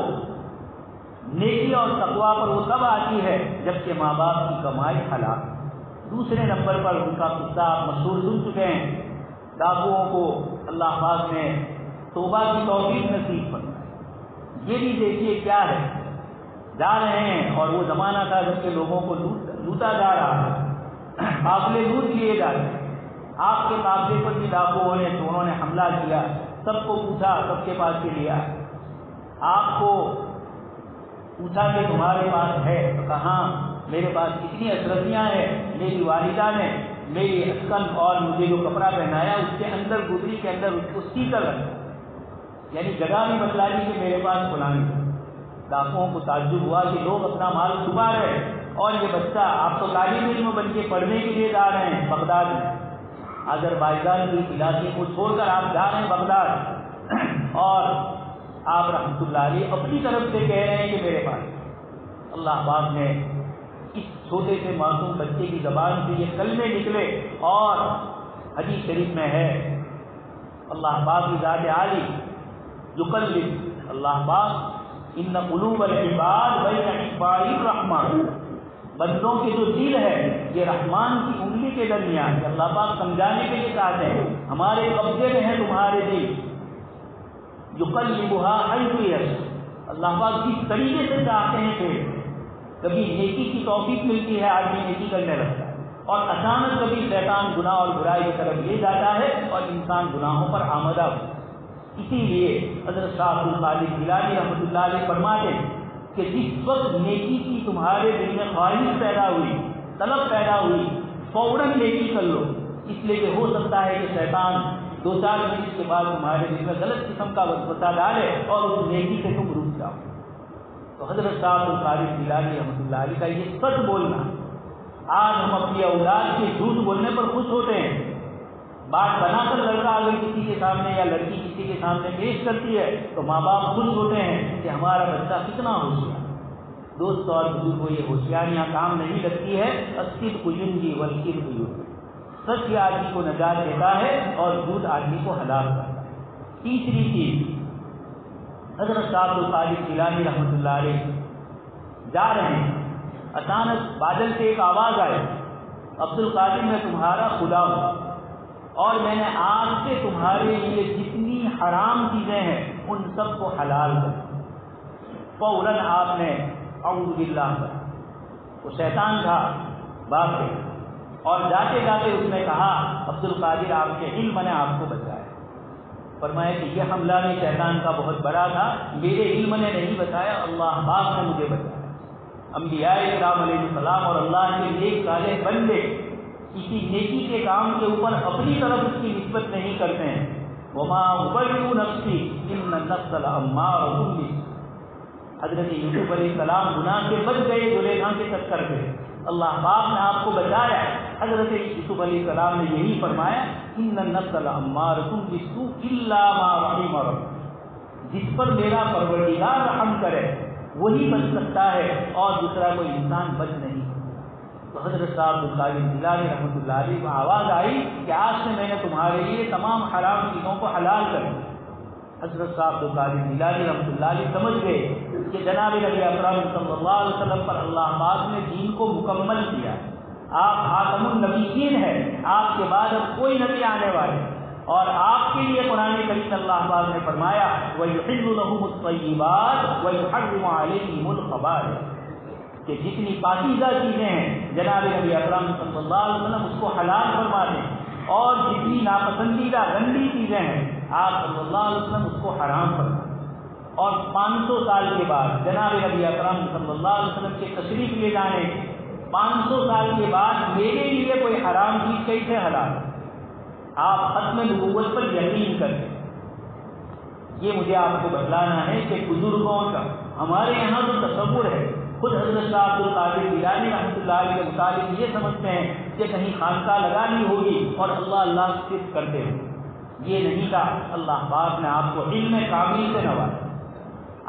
نیکی اور تقویٰ پر وہ تب آتی ہے جبکہ ماں باپ کی کمائی حلال۔ دوسرے نمبر پر ان کا قصہ آپ مشہور سن چکے ہیں، ڈاکوؤں کو اللہ پاک نے توبہ کی توفیق نصیب فرمائی۔ یہ بھی دیکھیے کیا ہے، جا رہے ہیں اور وہ زمانہ تھا جب کہ لوگوں کو لوٹا جا رہا ہے، قافلے لوٹ لیے جا رہے ہیں، آپ کے قافلے پر بھی ڈاکوؤں نے، چوروں نے حملہ کیا، سب کو پوچھا، سب کے پاس سے لیا، آپ کو پوچھا کہ تمہارے پاس ہے، تو کہاں میرے پاس اتنی اشرفیاں ہیں، میری والدہ نے میری اسکن اور مجھے جو کپڑا پہنایا اس کے اندر گدری کے اندر اس کو سیکل رکھا، یعنی جگہ بھی بتلا دی کہ میرے پاس فلانی۔ ڈاکوؤں کو تعجب ہوا کہ لوگ اپنا مال چھپا رہے اور یہ بچہ، آپ تو طالب علم بن کے پڑھنے کے لیے جا رہے ہیں بغداد میں، آذربائیجان کی علاقے کو چھوڑ کر آپ جا رہے ہیں بغداد، اور آپ رحمۃ اللہ علیہ اپنی طرف سے کہہ رہے ہیں کہ میرے پاس۔ اللہ پاک نے اس چھوٹے سے معصوم بچے کی زبان سے یہ کلمے نکلے، اور حدیث شریف میں ہے اللہ پاک کی ذات عالی یقلب، اللہ پاک ان قلوب العباد بین اصبع الرحمن، بندوں کے جو دل ہے یہ رحمان کی انگلی کے درمیان، اللہ پاک سمجھانے کے لیے چاہتے ہیں ہمارے قبضے میں ہے تمہارے دل، یقلبها حیث یشاء، اللہ پاک جس طریقے سے چاہتے ہیں کہ کبھی نیکی کی توفیق ملتی ہے، آدمی نیکی کرنے لگتا ہے، اور اچانک کبھی شیطان گناہ اور برائی کی طرف لے جاتا ہے اور انسان گناہوں پر آمادہ ہوتا ہے۔ اسی لیے حضرت صاحب عبد القادر جیلانی رحمۃ اللہ علیہ فرماتے ہیں کہ جس وقت نیکی کی تمہارے دل میں خواہش پیدا ہوئی، طلب پیدا ہوئی، فوراً نیکی کر لو، اس لیے کہ ہو سکتا ہے کہ شیطان 2-4 منٹ کے بعد تمہارے دل میں غلط قسم کا وسوسہ ڈالے اور اس نیکی سے تم رک جاؤ۔ تو حضرت صاحب عبد القادر جیلانی رحمۃ اللہ علیہ کا یہ سچ بولنا، آج ہم اپنی اولاد کے جھوٹ بولنے پر خوش ہوتے ہیں، بات بنا کر لڑکا اگر کسی کے سامنے یا لڑکی کسی کے سامنے پیش کرتی ہے تو ماں باپ خوش ہوتے ہیں کہ ہمارا بچہ کتنا ہوشیار۔ دوست اور بزرگوں، یہ ہوشیاریاں کام نہیں لگتی ہے، الصدق ینجی والکذب یؤذی، سچ یہ آدمی کو نجات دیتا ہے اور جھوٹ آدمی کو ہلاک کرتا ہے۔ تیسری چیز، حضرت صاحب عبد القادر جیلانی رحمۃ اللہ علیہ جا رہے ہیں، اچانک بادل سے ایک آواز آئی، عبد القادر میں تمہارا خدا ہوں اور میں نے آج سے تمہارے لیے جتنی حرام چیزیں ہیں ان سب کو حلال کر۔ فوراً آپ نے اعوذ باللہ کہا۔ وہ شیطان تھا باپ سے، اور جاتے جاتے اس نے کہا عبد القادر آپ کے علم نے آپ کو بچایا۔ فرمایا کہ یہ حملہ بھی شیطان کا بہت بڑا تھا، میرے علم نے نہیں بتایا، اللہ پاک نے مجھے بتایا۔ انبیاء کرام علیہ السلام اور اللہ کے نیک صالح بندے کسی نیکی کے کام کے اوپر اپنی طرف اس کی نسبت نہیں کرتے ہیں۔ وما ابرئ نفسی ان النفس لامارۃ بالسوء۔ حضرت یوسف علیہ السلام گناہ سے بچ گئے زلیخا کے چکر سے، اللہ پاک نے آپ کو بچایا۔ حضرت یوسف علیہ السلام نے یہی فرمایا ان النفس لامارۃ بالسوء الا ما رحم ربی، جس پر میرا پروردگار رحم کرے وہی بچ سکتا ہے اور دوسرا کوئی انسان بچ نہیں۔ تو حضرت صاحب القادر جیلانی رحمۃ اللہ علیہ کو آواز آئی کہ آج سے میں نے تمہارے لیے تمام حرام چیزوں کو حلال کر دیا۔ حضرت صاحب القادر جیلانی رحمۃ اللہ علیہ سمجھ گئے کہ جناب نبی اکرم صلی اللہ علیہ وسلم پر اللہ پاک نے دین کو مکمل کیا، آپ خاتم النبیین ہیں، آپ کے بعد اب کوئی نبی آنے والے، اور آپ کے لیے قرآن کریم اللہ پاک نے فرمایا وَيُحِلُّ لَهُمُ الطَّيِّبَاتِ وَيُحَرِّمُ عَلَيْهِمُ الْخَبَائِثَ، کہ جتنی پاکیزہ چیزیں ہیں جناب نبی اکرم صلی اللہ علیہ وسلم اس کو حلال فرما دیں، اور جتنی ناپسندیدہ گندی چیزیں ہیں آپ صلی اللہ علیہ وسلم اس کو حرام فرما دیں۔ اور 500 سال کے بعد جناب نبی اکرم صلی اللہ علیہ وسلم کے تشریف لے جانے 500 سال کے بعد میرے لیے کوئی حرام چیز کیسے حلال؟ آپ ختم نبوت پر یقین کرتے، یہ مجھے آپ کو بتلانا ہے کہ بزرگوں کا ہمارے یہاں جو تصور ہے، خود حضرت شاہ عبد القادر جیلانی رحمۃ اللہ علیہ کے متعلق یہ سمجھتے ہیں کہ کہیں خانقاہ لگا لی ہوگی اور اللہ اللہ صرف کرتے ہیں، یہ نہیں تھا۔ اللہ پاک نے آپ کو علم کامل سے نوازا۔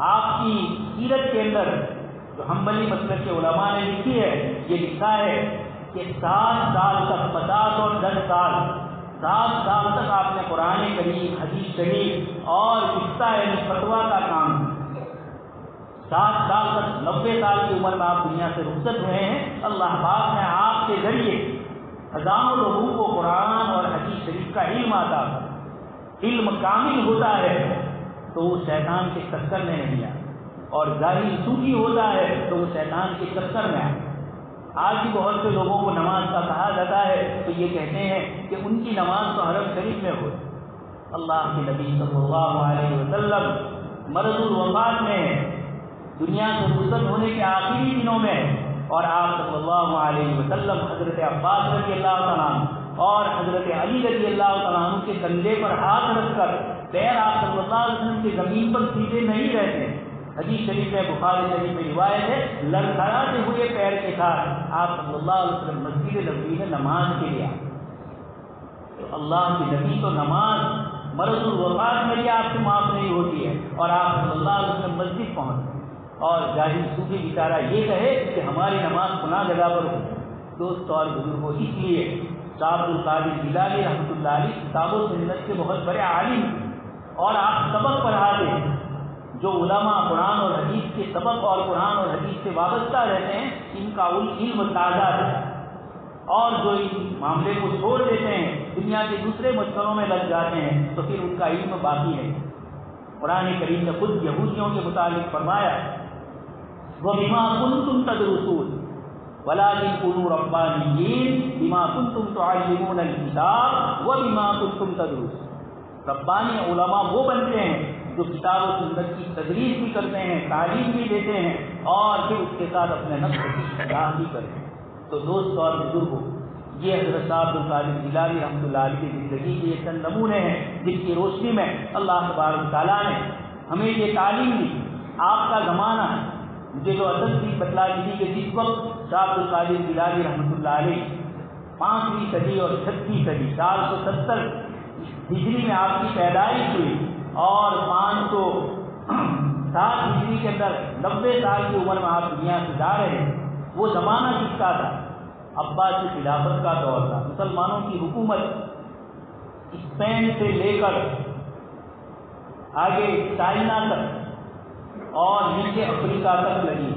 آپ کی سیرت کے اندر جو حنبلی مسلک کے علماء نے لکھی ہے، یہ لکھا ہے کہ 7 سال تک 50 اور 10 سال 7 سال تک آپ نے قرآن کریم، حدیث شریف اور افتاء یعنی فتویٰ کا کام کیا۔ 7 سال تک 90 سال کی عمر میں آپ دنیا سے رخصت ہوئے ہیں۔ اللہ پاک نے آپ کے ذریعے ہزاروں لوگوں کو قرآن اور حدیث شریف کا علم آتا ہے۔ علم کامل ہوتا ہے تو وہ شیطان کے چکر میں نہیں آتا، اور ظاہری صوفی ہوتا ہے تو وہ شیطان کے چکر میں آتا۔ آج بھی بہت سے لوگوں کو نماز کا کہا جاتا ہے تو یہ کہتے ہیں کہ ان کی نماز تو حرم شریف میں ہو۔ اللہ کے نبی صلی اللہ علیہ وسلم مرض الوفات میں دنیا سے رخصت ہونے کے آخری دنوں میں، اور آپ صلی اللہ علیہ وسلم حضرت عباس رضی اللہ تعالیٰ اور حضرت علی رضی اللہ تعالیٰ عنہ کے کندھے پر ہاتھ رکھ کر پیر آپ صلی اللہ علیہ وسلم کی زمین پر سیدھے نہیں رہتے۔ حدیث شریف میں بخاری شریف میں روایت ہے لڑکھڑاتے ہوئے پیر کے ساتھ آپ صلی اللہ علیہ وسلم مسجد نبوی میں نماز کے لیے آئے۔ تو اللہ کے نبی تو نماز مرض الوفات میں بھی آپ سے معاف نہیں ہوتی ہے، اور آپ صلی اللہ علیہ وسلم مسجد پہنچ، اور جاہل صوفی بیچارہ یہ کہے کہ ہماری نماز فلاں جگہ پر ہو۔ دوست اور بزرگوں، اس لیے شاہ عبد القادر جیلانی رحمۃ اللہ علیہ کتاب و سنت کے بہت بڑے عالم، اور آپ سبق پڑھاتے ہیں۔ جو علماء قرآن اور حدیث کے سبق اور قرآن اور حدیث سے وابستہ رہتے ہیں ان کا علم تازہ ہے، اور جو اس معاملے کو چھوڑ دیتے ہیں دنیا کے دوسرے مشغلوں میں لگ جاتے ہیں تو پھر ان کا علم باقی ہے۔ قرآن کریم نے خود یہودیوں کے متعلق فرمایا وَبِمَا كُنتُمْ تَدْرُسُونَ وَلَٰكِن كُونُوا رَبَّانِيِّينَ بِمَا كُنتُمْ تُعَلِّمُونَ الْكِتَابَ وَبِمَا كُنتُمْ تَدْرُسُونَ۔ ربانی علماء وہ بنتے ہیں جو کتاب و سنت کی تدریس بھی کرتے ہیں، تعلیم بھی دیتے ہیں، اور پھر اس کے ساتھ اپنے نفس کی اصلاح بھی کرتے ہیں۔ تو دوست اور بزرگوں، یہ حضرت صاحب عبد القادر جیلانی رحمۃ اللہ علیہ کی زندگی کے یہ چند نمونے ہیں جن کی روشنی میں اللہ تبارک تعالیٰ نے ہمیں یہ تعلیم دی۔ آپ کا زمانہ مجھے جو عدد بھی بتلا دی کہ جس وقت شاہ عبد القادر جیلانی رحمۃ اللہ علیہ 5ویں صدی اور 6ویں صدی 470 ہجری میں آپ کی پیدائش ہوئی، اور 507 ہجری کے اندر 90 سال کی عمر میں آپ دنیا سے جا رہے ہیں۔ وہ زمانہ کس کا تھا؟ عباسی خلافت کا دور تھا۔ مسلمانوں کی حکومت اسپین سے لے کر آگے چائنا تک اور نیچے افریقہ تک لگی۔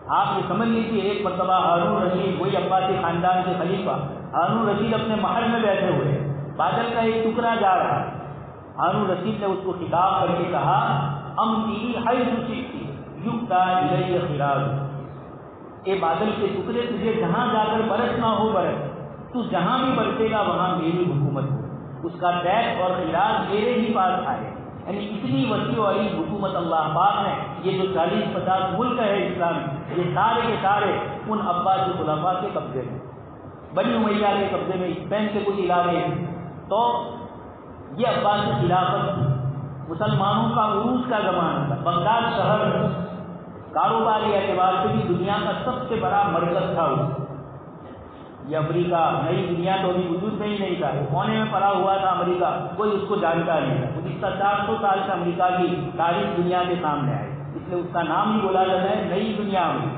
آپ یہ سمجھ لیجیے ایک مرتبہ ہارون رشید وہی عباسی خاندان کے خلیفہ ہارون رشید اپنے محل میں بیٹھے ہوئے، بادل کا ایک ٹکڑا جا رہا ہے، ہارون رشید نے اس کو خطاب کر کے کہا امطری حیث شئتی یؤتی الی خراج، اے بادل کے ٹکڑے تجھے جہاں جا کر برسنا ہو برس، تو جہاں بھی برسے گا وہاں میری حکومت ہو، اس کا ٹیکس اور خراج میرے ہی پاس آئے۔ یعنی اتنی وسیع و عریض حکومت اللہ پاک نے، یہ جو 40-50 ملک ہے اسلامی، یہ سارے کے سارے ان عباسی خلفاء کے قبضے میں، بنی امیہ کے قبضے میں، اسپین کے کچھ علاقے ہیں۔ تو یہ عباسی خلافت مسلمانوں کا عروج کا زمانہ تھا۔ بغداد شہر کاروباری اعتبار سے بھی دنیا کا سب سے بڑا مرکز تھا۔ یہ امریکہ نئی دنیا تو ابھی وجود میں ہی نہیں تھا، کونے میں پڑا ہوا تھا امریکہ، کوئی اس کو جانتا نہیں تھا۔ گزشتہ 400 سال سے امریکہ کی تاریخ دنیا کے سامنے آئی، اس لیے اس کا نام ہی بولا جاتا ہے نئی دنیا میں۔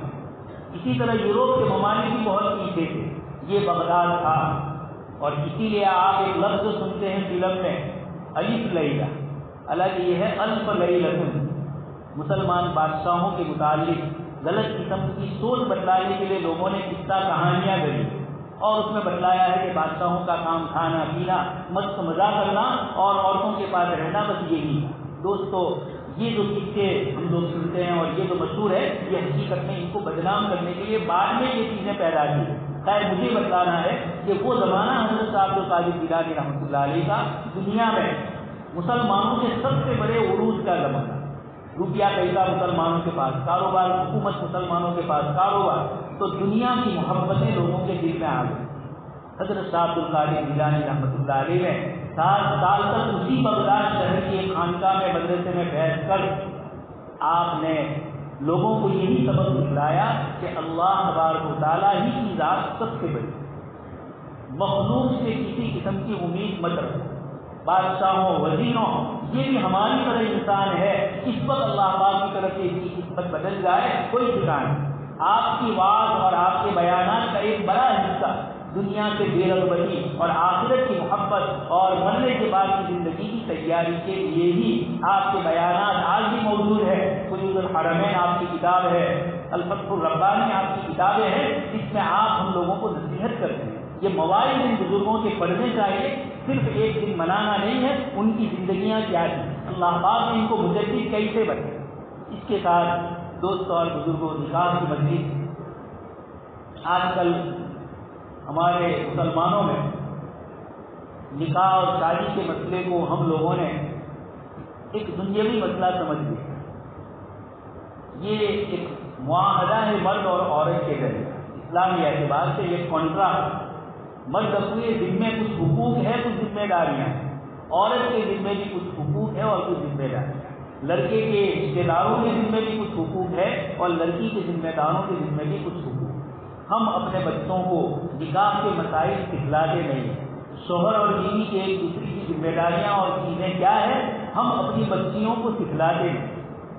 اسی طرح یوروپ کے ممالک بھی بہت پیچھے تھے، یہ بغداد تھا، اور اسی لیے آپ ایک لفظ سنتے ہیں فلم میں الف لیلہ، حالانکہ یہ ہے الف لیلۃ۔ مسلمان بادشاہوں کے متعلق غلط قسم کی سوچ بتلانے کے لیے لوگوں نے قصہ کہانیاں گڑھی، اور اس میں بتلایا ہے کہ بادشاہوں کا کام کھانا پینا، مست مزہ کرنا اور عورتوں کے پاس رہنا، بس یہی۔ دوستو یہ جو قصے ہم لوگ سنتے ہیں اور یہ جو مشہور ہے، یہ حقیقت میں ان کو بدنام کرنے کے لیے بعد میں یہ چیزیں پیدا کی۔ خیر مجھے بتلانا ہے کہ وہ زمانہ حضرت صاحب القادر جیلانی رحمۃ اللہ علیہ کا دنیا میں مسلمانوں کے سب سے بڑے عروج کا زمانہ، روپیہ پیسہ مسلمانوں کے پاس، کاروبار حکومت مسلمانوں کے پاس، کاروبار، تو دنیا کی محبتیں لوگوں کے دل میں آ گئی۔ حضرت صاحب القادر جیلانی رحمۃ اللہ علیہ نے 7 سال تک اسی بغداد شہر کی ایک خانقاہ میں مدرسے میں بیٹھ کر آپ نے لوگوں کو یہی سبق سکھلایا کہ اللہ تبارک و تعالیٰ ہی کی ذات سب سے بڑی، مخلوق سے کسی قسم کی امید مت رکھو، بادشاہوں وزیروں یہ بھی ہماری طرح انسان ہے، اس وقت اللہ پاک کی طرف سے اس کی قسمت بدل جائے کوئی ٹھکانا نہیں۔ آپ کی وعظ اور آپ کے بیانات کا ایک بڑا حصہ دنیا سے بے رغبتی اور آخرت کی محبت اور مرنے کے بعد کی زندگی کی تیاری کے لیے ہی آپ کے بیانات آج بھی موجود ہے۔ فیوض الحرمین آپ کی کتاب ہے، الفتح الربانی آپ کی کتابیں ہیں، جس میں آپ ہم لوگوں کو نصیحت کرتے ہیں۔ یہ مواعظ ان بزرگوں کے پڑھنے چاہیے، صرف ایک دن منانا نہیں ہے، ان کی زندگیاں کیا تھیں، اللہ پاک نے ان کو مجدد کیسے بنایا۔ اس کے ساتھ دوستوں اور بزرگوں، نکاح کی مجلس آج کل ہمارے مسلمانوں میں نکاح اور شادی کے مسئلے کو ہم لوگوں نے ایک دنیاوی مسئلہ سمجھ لیا۔ یہ ایک معاہدہ ہے مرد اور عورت کے درمیان، اسلامی اعتبار سے یہ کانٹریکٹ، مرد اپنے ذمے کچھ حقوق ہے، کچھ ذمہ داریاں ہیں، عورت کے ذمے بھی کچھ حقوق ہے اور کچھ ذمہ داریاں، لڑکے کے رشتے داروں کے ذمے بھی کچھ حقوق ہے اور لڑکی کے ذمہ داروں کے ذمے بھی کچھ حقوق۔ ہم اپنے بچوں کو نکاح کے مسائل سکھلاتے نہیں ہیں، شوہر اور بیوی کے ایک دوسرے کی ذمہ داریاں اور چیزیں کیا ہیں ہم اپنی بچیوں کو سکھلاتے ہیں۔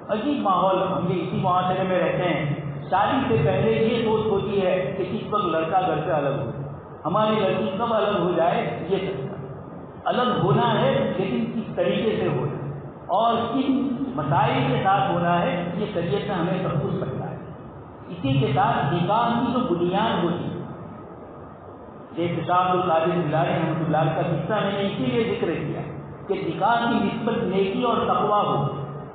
عجیب ماحول، ہم یہ اسی معاشرے میں رہتے ہیں، شادی سے پہلے یہ سوچ ہوتی ہے کہ کس وقت لڑکا گھر سے الگ ہو، ہماری لڑکی کب الگ ہو جائے، یہ سکتا الگ ہونا ہے لیکن کس طریقے سے ہونا ہے اور کن مسائل کے ساتھ ہونا ہے، یہ شریعت نے ہمیں سب کچھ بتایا ہے۔ اسی کے ساتھ نکاح کی جو بنیاد ہوتی ہے، جیسے صاحب القادر جیلانی رحمۃ اللہ علیہ کا قصہ میں نے اسی لیے ذکر کیا کہ نکاح کی نسبت نیکی اور تقویٰ ہو۔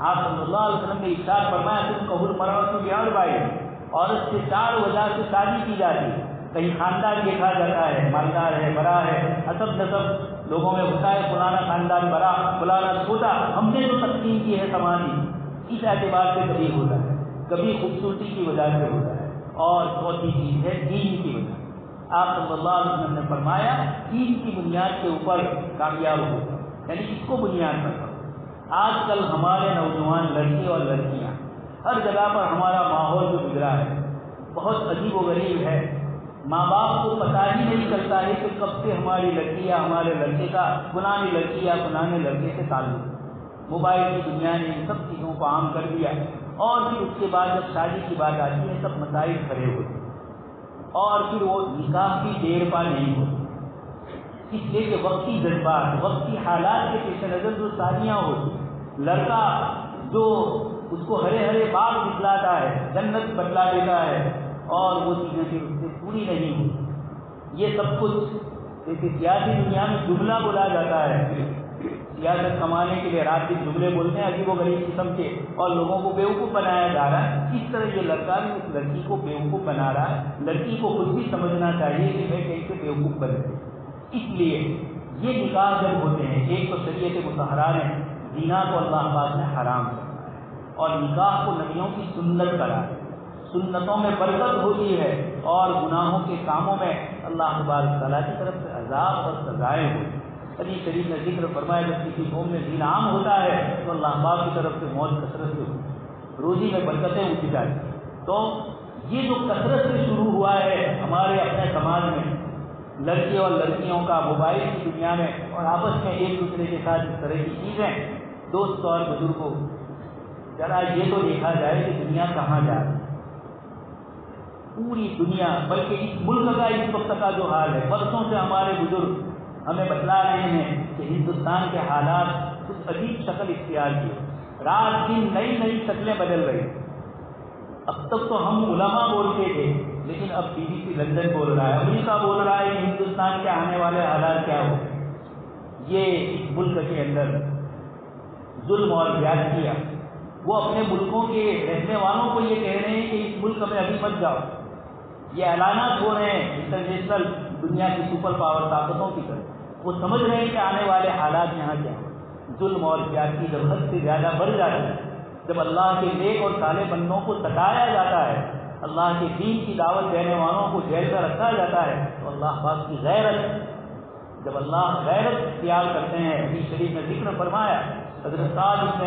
آپ صلی اللہ علیہ وسلم نے ارشاد فرمایا تم قبول مرأۃ بأربع، عورت سے 4 وجہ سے شادی کی جاتی ہے۔ کہیں خاندان دیکھا جاتا ہے، مالدار ہے، بڑا ہے، حسب نسب لوگوں میں ہوتا ہے، فلانا خاندان بڑا فلانا چھوٹا، ہم نے جو تقسیم کی ہے سماجی، اس اعتبار سے کبھی ہوتا ہے، کبھی خوبصورتی کی وجہ سے ہوتا ہے، اور چوتھی چیز ہے دین کی وجہ۔ آپ صلی اللہ علیہ وسلم نے فرمایا دین کی بنیاد کے اوپر کامیاب ہو، یعنی اس کو بنیاد پر کرو۔ آج کل ہمارے نوجوان لڑکے اور لڑکیاں ہر جگہ پر ہمارا ماحول جو گزرا ہے بہت عجیب و غریب ہے، ماں باپ کو پتہ ہی نہیں چلتا ہے کہ کب سے ہماری لڑکی یا ہمارے لڑکے کا فلانی لڑکی یا فلانے لڑکے سے تعلق۔ موبائل کی دنیا نے ان سب چیزوں کو عام کر دیا، اور پھر اس کے بعد جب شادی کی بات آتی ہے سب مسائل کھڑے ہوتے ہیں، اور پھر وہ نکاح بھی دیر پا نہیں ہوتی، اس لیے کہ وقتی جذبات، وقتی حالات کے پیش نظر جو شادیاں ہوتی، لڑکا جو اس کو ہرے ہرے باغ دکھلاتا ہے، جنت بتلا دیتا ہے، اور وہ چیزیں پھر اس سے پوری نہیں ہوتی۔ یہ سب کچھ جیسے سیاسی دنیا میں جملہ بولا جاتا ہے، سیاست کمانے کے لیے رات دن جملے بولتے ہیں عجیب و غریب قسم کے، اور لوگوں کو بیوقوف بنایا جا رہا ہے۔ اس طرح یہ لڑکا بھی اس لڑکی کو بیوقوف بنا رہا ہے۔ لڑکی کو خود بھی سمجھنا چاہیے کہ میں کہیں سے بیوقوف بن گئی۔ اس لیے یہ نکاح جب ہوتے ہیں، ایک تو شریعت مطہرہ نے زنا کو اللہ پاک نے حرام کرا ہے، اور نکاح کو نبیوں کی سنت کرا ہے۔ سنتوں میں برکت ہوتی ہے، اور گناہوں کے کاموں میں اللہ تبارک تعالیٰ کی طرف سے عذاب اور سزائیں ہوتی ہیں۔ حدیث شریف نے ذکر فرمایا جب کسی قوم میں زنا عام ہوتا ہے تو اللہ پاک کی طرف سے موت کثرت سے ہوتی ہے، روزی میں برکتیں اٹھ جاتی ہیں۔ تو یہ جو کثرت سے شروع ہوا ہے ہمارے اپنے سماج میں، لڑکے اور لڑکیوں کا موبائل کی دنیا میں، اور آپس میں ایک دوسرے کے ساتھ اس طرح کی چیزیں، دوست اور بزرگوں، ذرا یہ تو دیکھا جائے کہ دنیا کہاں جا رہی ہے۔ پوری دنیا، بلکہ اس ملک کا اس وقت کا جو حال ہے، برسوں سے ہمارے بزرگ ہمیں بتلا رہے ہیں کہ ہندوستان کے حالات کچھ عجیب شکل اختیار کیے، رات دن نئی نئی شکلیں بدل رہی۔ اب تک تو ہم علماء بولتے تھے، لیکن اب BBC لندن بول رہا ہے، امریکہ بول رہا ہے کہ ہندوستان کے آنے والے حالات کیا ہو۔ یہ اس ملک کے اندر ظلم اور زیادتیاں، وہ اپنے ملکوں کے رہنے والوں کو یہ کہہ رہے ہیں کہ اس ملک میں ابھی مت جاؤ۔ یہ اعلانات ہو رہے ہیں انٹرنیشنل دنیا کی سپر پاور طاقتوں کی طرف، وہ سمجھ رہے ہیں کہ آنے والے حالات یہاں کیا ہیں۔ ظلم اور زیادتی جب حد سے زیادہ بڑھ جاتی ہے، جب اللہ کے نیک اور صالح بندوں کو ستایا جاتا ہے، اللہ کے دین کی دعوت دینے والوں کو جیل میں رکھا جاتا ہے، تو اللہ پاک کی غیرت، جب اللہ غیرت اختیار کرتے ہیں۔ حدیث شریف میں ذکر فرمایا، حضرت سعد بن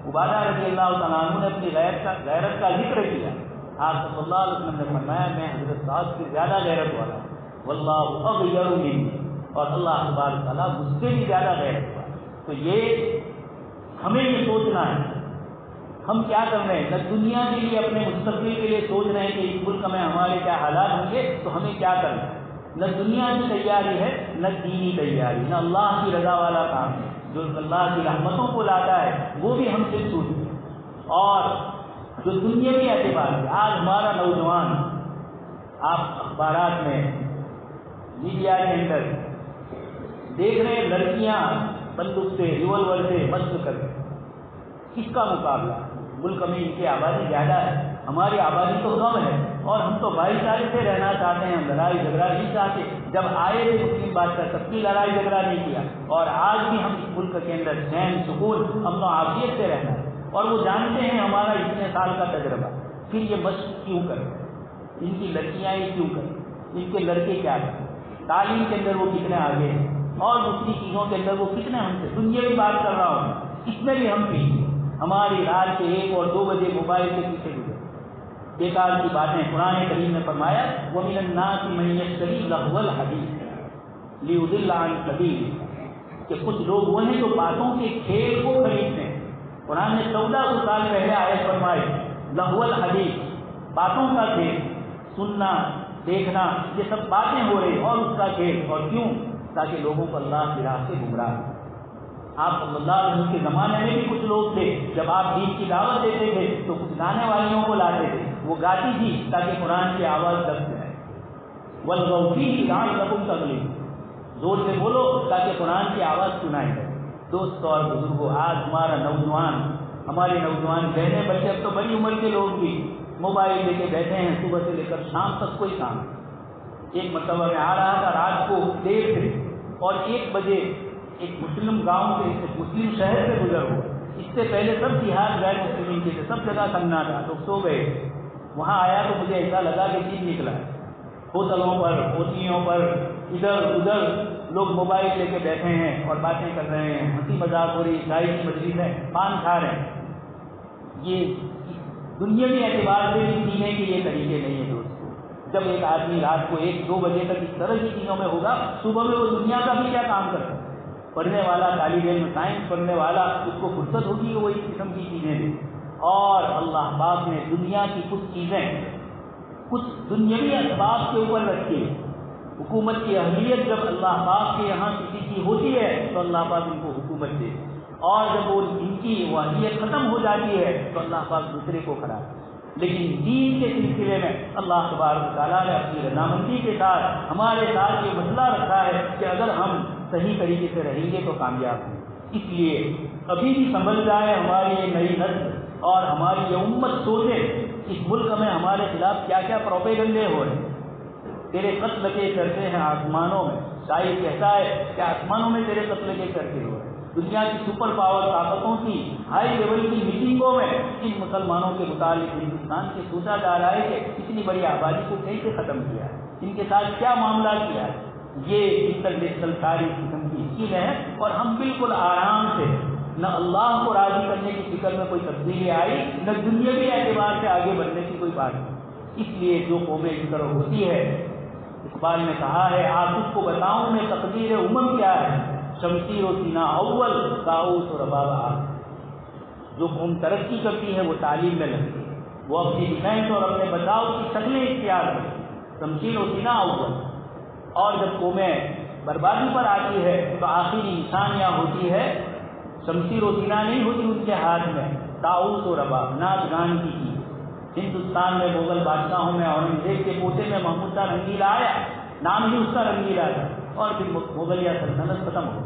عبادہ رضی اللہ تعالیٰ عنہ نے اپنی غیرت کا ذکر کیا۔ آپ صلی اللہ علیہ وسلم نے فرمایا میں حضرت سعد سے زیادہ غیرت والا ہوں، واللہ اغیر منی، اور اللہ تبارک تعالیٰ مجھ سے بھی زیادہ غیرت والا۔ تو یہ ہمیں یہ سوچنا ہے ہم کیا کر رہے ہیں، نہ دنیا کے لیے اپنے مستقبل کے لیے سوچ رہے ہیں کہ اس ملک میں ہمارے کیا حالات ہوں گے، تو ہمیں کیا کرنا ہے۔ نہ دنیا کی تیاری ہے، نہ دینی تیاری، نہ اللہ کی رضا والا کام ہے۔ جو اللہ کی رحمتوں کو لاتا ہے وہ بھی ہم سے چھوٹتے ہیں، اور جو دنیاوی اعتبار ہے، آج ہمارا نوجوان، آپ اخبارات میں، میڈیا کے اندر دیکھ رہے ہیں لڑکیاں بندوق سے، ریوالور سے مشق کر رہے ہیں۔ کس کا مقابلہ؟ ملک میں ان کی آبادی زیادہ ہے، ہماری آبادی تو کم ہے، اور ہم تو بھائی چارے سے رہنا چاہتے ہیں، ہم لڑائی جھگڑا نہیں چاہتے۔ جب آئے تھے مسلم بادشاہ سب کی لڑائی جھگڑا نہیں کیا، اور آج بھی ہم اس ملک کے اندر چین سکون امن و عافیت سے رہنا ہے، اور وہ جانتے ہیں ہمارا اتنے سال کا تجربہ۔ پھر یہ مشق کیوں کریں؟ ان کی لڑکیاں یہ کیوں کریں؟ ان کے لڑکے کیا کریں؟ تعلیم کے اندر وہ کتنے آگے ہیں، اور دوسری چیزوں کے اندر وہ کتنے ہم سے، دنیا کی بات کر رہا ہوں، اس میں بھی ہم پیچھے۔ ہماری رات کے 1 اور 2 بجے موبائل کے پیچھے گزرے، بیکار کی باتیں۔ قرآن کریم نے فرمایا وَمِنَ النَّاسِ مَن يَشْتَرِي لَهْوَ الْحَدِيثِ لِيُضِلَّ عَن سَبِيلِ، کہ کچھ لوگ وہ ہیں جو باتوں کے کھیل کو خریدتے ہیں۔ قرآن نے 1400 سال پہلے آیت فرمائی لَهْوَ الْحَدِيث، باتوں کا کھیل، سننا دیکھنا، یہ سب باتیں ہو رہی، اور اس کا کھیل، اور کیوں؟ تاکہ لوگوں کو اللہ کی راہ سے گمراہ۔ آپ صلی اللہ علیہ وسلم کے زمانے میں بھی کچھ لوگ تھے، جب آپ دین کی دعوت دیتے تھے تو کچھ گانے والیوں کو لاتے تھے، وہ گاتی تھی تاکہ قرآن کی آواز دب جائے۔ وَالْغَوْ فِيهِ لَعَلَّكُمْ تَغْلِبُونَ، زور سے بولو تاکہ قرآن کی آواز سنائی دے۔ دوستوں اور بزرگوں، آج ہمارا نوجوان، ہماری نوجوان بہنیں، بلکہ اب تو بڑی عمر کے لوگ بھی موبائل لے کے بیٹھے ہیں، صبح سے لے کر شام تک کوئی کام۔ ایک مرتبہ میں آ رہا تھا رات کو دیر سے، اور 1 بجے ایک مسلم گاؤں سے، ایک مسلم شہر سے گزر ہوا۔ اس سے پہلے سب دیہات غیر مسلمین کے تھے، سب جگہ سننا تھا، لوگ سو گئے۔ وہاں آیا تو مجھے ایسا لگا کہ دین نکلا۔ ہوٹلوں پر، ہوٹلیوں پر، ادھر ادھر لوگ موبائل لے کے بیٹھے ہیں اور باتیں کر رہے ہیں، ہنسی مذاق ہو رہی، چائے کی مجلس ہے، پان کھا رہے ہیں۔ یہ دنیاوی اعتبار سے بھی جینے کے یہ طریقے نہیں ہیں دوستوں۔ جب ایک آدمی رات کو 1-2 بجے تک اس طرح کی چیزوں میں ہوگا، صبح میں وہ دنیا کا بھی کیا کام کرتا ہے؟ پڑھنے والا، طالب علم سائنس پڑھنے والا، اس کو فرصت ہوگی وہ اس قسم کی چیزیں دے۔ اور اللہ پاک نے دنیا کی کچھ چیزیں، کچھ دنیاوی اسباب کے اوپر رکھی۔ حکومت کی اہمیت جب اللہ پاک کے یہاں کسی کی ہوتی ہے تو اللہ پاک ان کو حکومت دے، اور جب وہ ان کی واحدیت ختم ہو جاتی ہے تو اللہ پاک دوسرے کو کھڑا ہے۔ لیکن دین کے سلسلے میں اللہ تبارک و تعالیٰ نے اپنی رضامندی کے ساتھ ہمارے ساتھ یہ مسئلہ رکھا ہے کہ اگر ہم صحیح طریقے سے رہیں گے تو کامیاب ہیں۔ اس لیے ابھی بھی سنبھل جائے ہماری یہ نئی نسل اور ہماری یہ امت سوچے اس ملک میں ہمارے خلاف کیا کیا پروپیگنڈے ہو رہے ہیں۔ تیرے قتل کے چرچے ہیں آسمانوں میں، شاعر کہتا ہے کہ آسمانوں میں تیرے قتل کے چرچے ہو رہے ہیں۔ دنیا کی سپر پاور طاقتوں کی ہائی لیول کی میٹنگوں میں ان مسلمانوں کے متعلق ہندوستان سے سوچا جا رہا ہے کہ اتنی بڑی آبادی کو کیسے ختم کیا ہے، ان کے ساتھ کیا معاملہ کیا ہے۔ یہ انٹرنیشنل ساری قسم کی اسکیم ہے اور ہم بالکل آرام سے، نہ اللہ کو راضی کرنے کی فکر میں کوئی تبدیلی آئی، نہ دنیاوی اعتبار سے آگے بڑھنے کی کوئی بات نہیں۔ اس لیے جو قومیں اس طرح ہوتی ہے، اقبال نے کہا ہے آصف کو بتاؤں میں تقدیر امم کیا ہے، شمشیر و سینہ اول طاؤس و رباب آخر۔ جو قوم ترقی کرتی ہے وہ تعلیم میں لگتی ہے، وہ اپنی ڈیفینس اور اپنے بچاؤ کی شکلیں اختیار کرتی ہے، شمشیر و سینہ اول۔ اور جب قومیں بربادی پر آتی ہے تو آخری نشان یہاں ہوتی ہے، شمشیر و سینہ نہیں ہوتی ان کے ہاتھ میں، طاؤس و رباب، ناچ گان کی چیز۔ ہندوستان میں مغل بادشاہوں میں اورنگزیب کے پوتے میں محمود شاہ رنگیلا آیا، نام ہی اس کا رنگیلا تھا، اور پھر مغلیہ سلطنت ختم ہو۔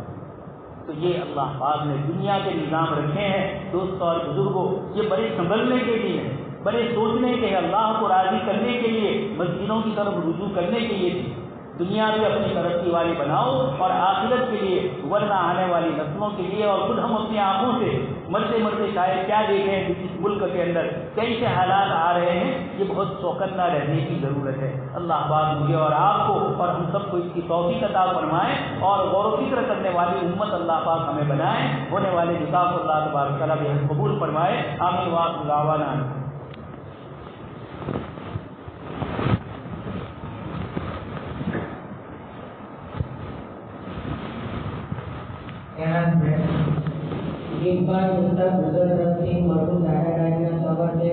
تو یہ اللہ پاک نے دنیا کے نظام رکھے ہیں دوستوں اور بزرگوں، یہ بڑے سنبھلنے کے لیے ہیں، بڑے سوچنے کے، اللہ کو راضی کرنے کے لیے، مسجدوں کی طرف رجوع کرنے کے لیے تھی۔ دنیا بھی اپنی ترقی والی بناؤ اور آخرت کے لیے، ورنہ آنے والی نسلوں کے لیے، اور خود ہم اپنی آنکھوں سے مرتے مرتے شاید کیا دیکھیں کہ اس ملک کے اندر کیسے حالات آ رہے ہیں، یہ بہت چوکنا رہنے کی ضرورت ہے۔ اللہ پاک مجھے اور آپ کو اور ہم سب کو اس کی توفیق عطا فرمائے اور غور و فکر کرنے والی امت اللہ پاک ہمیں بنائے۔ ہونے والے نکاح کو اللہ تبارک تعالیٰ بھی قبول فرمائے۔ آمین وآخر دعوانا۔ ایک بار استاد ગુજરરત્ન સિંહ મરહુમ દાદા દાદીના સબંધે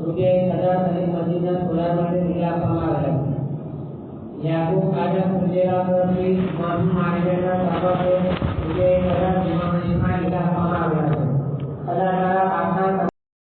₹1000 અને મસ્જિદના ખોલા માટે બિલ આપવામાં આવેલા છે। યાકૂબ ખાજા ફુજેરા તરફથી મરહુમ માલિકના સબંધે ₹1000 જમા મસ્જિદમાં બિલ આપવામાં આવેલા છે। અલ્લાહ તાલા આપના